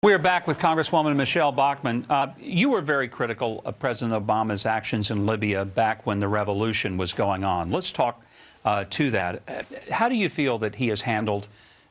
We are back with Congresswoman Michelle Bachmann. You were very critical of President Obama's actions in Libya back when the revolution was going on. Let's talk to that. How do you feel that he has handled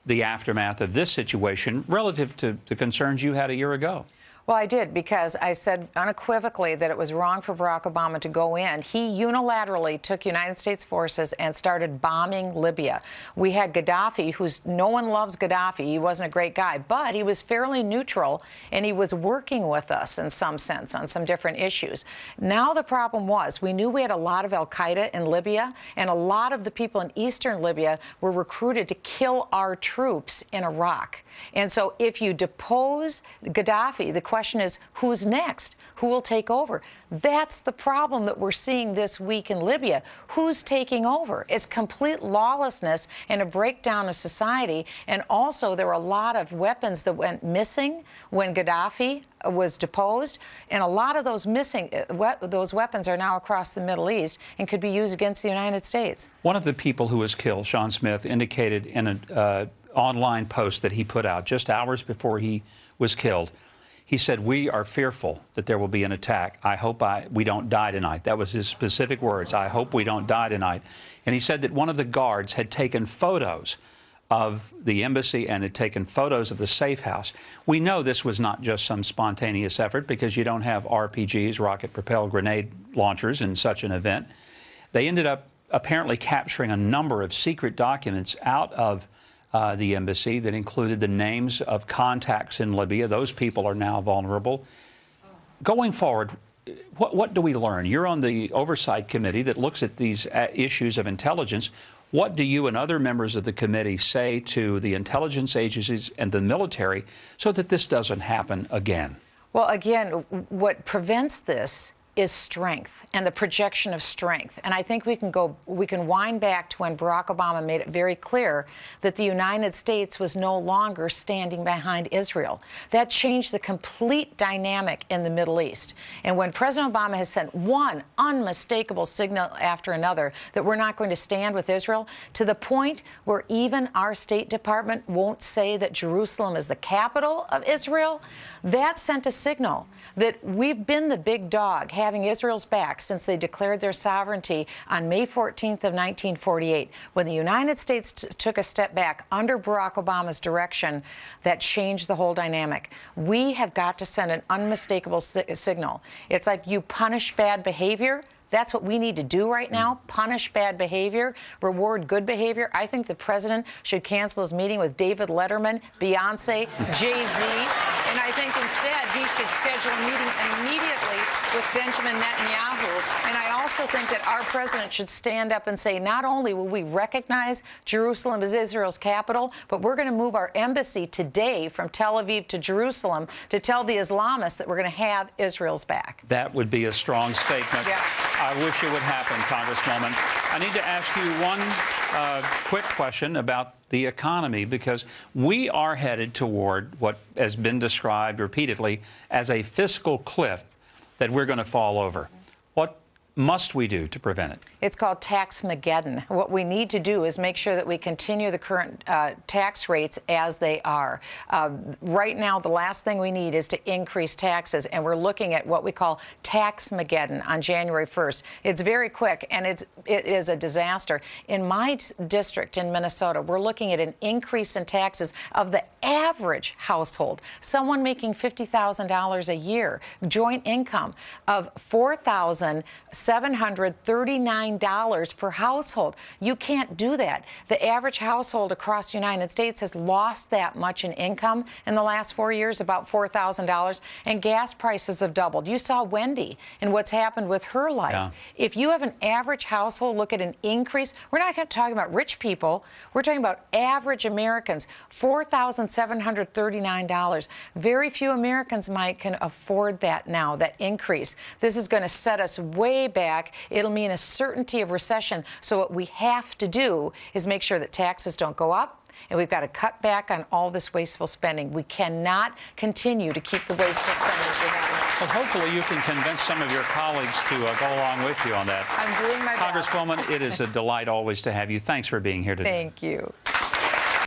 the aftermath of this situation relative to the concerns you had a year ago? Well, I did, because I said unequivocally that it was wrong for Barack Obama to go in. He unilaterally took United States forces and started bombing Libya. We had Gaddafi, no one loves Gaddafi. He wasn't a great guy, but he was fairly neutral, and he was working with us in some sense on some different issues. Now the problem was, we knew we had a lot of al-Qaeda in Libya, and a lot of the people in eastern Libya were recruited to kill our troops in Iraq. And so if you depose Gaddafi, the question is, who's next? Who will take over? That's the problem that we're seeing this week in Libya. Who's taking over? It's complete lawlessness and a breakdown of society. And also, there were a lot of weapons that went missing when Gaddafi was deposed. And a lot of those those weapons are now across the Middle East and could be used against the United States. One of the people who was killed, Sean Smith, indicated in an online post that he put out just hours before he was killed. He said, "We are fearful that there will be an attack. I hope we don't die tonight." That was his specific words. "I hope we don't die tonight." And he said that one of the guards had taken photos of the embassy and had taken photos of the safe house. We know this was not just some spontaneous effort, because you don't have RPGs, rocket-propelled grenade launchers, in such an event. They ended up apparently capturing a number of secret documents out of the embassy that included the names of contacts in Libya. Those people are now vulnerable. Going forward, what do we learn? You're on the oversight committee that looks at these issues of intelligence. What do you and other members of the committee say to the intelligence agencies and the military so that this doesn't happen again? Well, again, what prevents this is strength and the projection of strength. And I think we can wind back to when Barack Obama made it very clear that the United States was no longer standing behind Israel. That changed the complete dynamic in the Middle East. And when President Obama has sent one unmistakable signal after another that we're not going to stand with Israel, to the point where even our State Department won't say that Jerusalem is the capital of Israel, that sent a signal that we've been the big dog, having Israel's back since they declared their sovereignty on May 14th of 1948. When the United States took a step back under Barack Obama's direction, that changed the whole dynamic. We have got to send an unmistakable signal. It's like you punish bad behavior. That's what we need to do right now. Punish bad behavior, reward good behavior. I think the president should cancel his meeting with David Letterman, Beyonce, Jay-Z. And I think instead he should schedule a meeting immediately with Benjamin Netanyahu. And I also think that our president should stand up and say, not only will we recognize Jerusalem as Israel's capital, but we're going to move our embassy today from Tel Aviv to Jerusalem to tell the Islamists that we're going to have Israel's back. That would be a strong statement. Yeah. I wish it would happen, Congresswoman. I need to ask you one quick question about the economy, because we are headed toward what has been described repeatedly as a fiscal cliff that we're going to fall over. What must we do to prevent it? It's called Tax-mageddon. What we need to do is make sure that we continue the current tax rates as they are. Right now, the last thing we need is to increase taxes, and we're looking at what we call Tax-mageddon on January 1st. It's very quick, and it is a disaster. In my district in Minnesota, we're looking at an increase in taxes of the average household, someone making $50,000 a year, joint income of $4,739 per household. You can't do that. The average household across the United States has lost that much in income in the last 4 years, about $4,000, and gas prices have doubled. You saw Wendy and what's happened with her life. Yeah. If you have an average household, look at an increase. We're not talking about rich people. We're talking about average Americans, $4,739. Very few Americans, Mike, can afford that now, that increase. This is going to set us way back. It'll mean a certainty of recession. So what we have to do is make sure that taxes don't go up, and we've got to cut back on all this wasteful spending. We cannot continue to keep the wasteful spending we have. Well, hopefully you can convince some of your colleagues to go along with you on that. I'm doing my best. Congresswoman, it is a delight always to have you. Thanks for being here today. Thank you.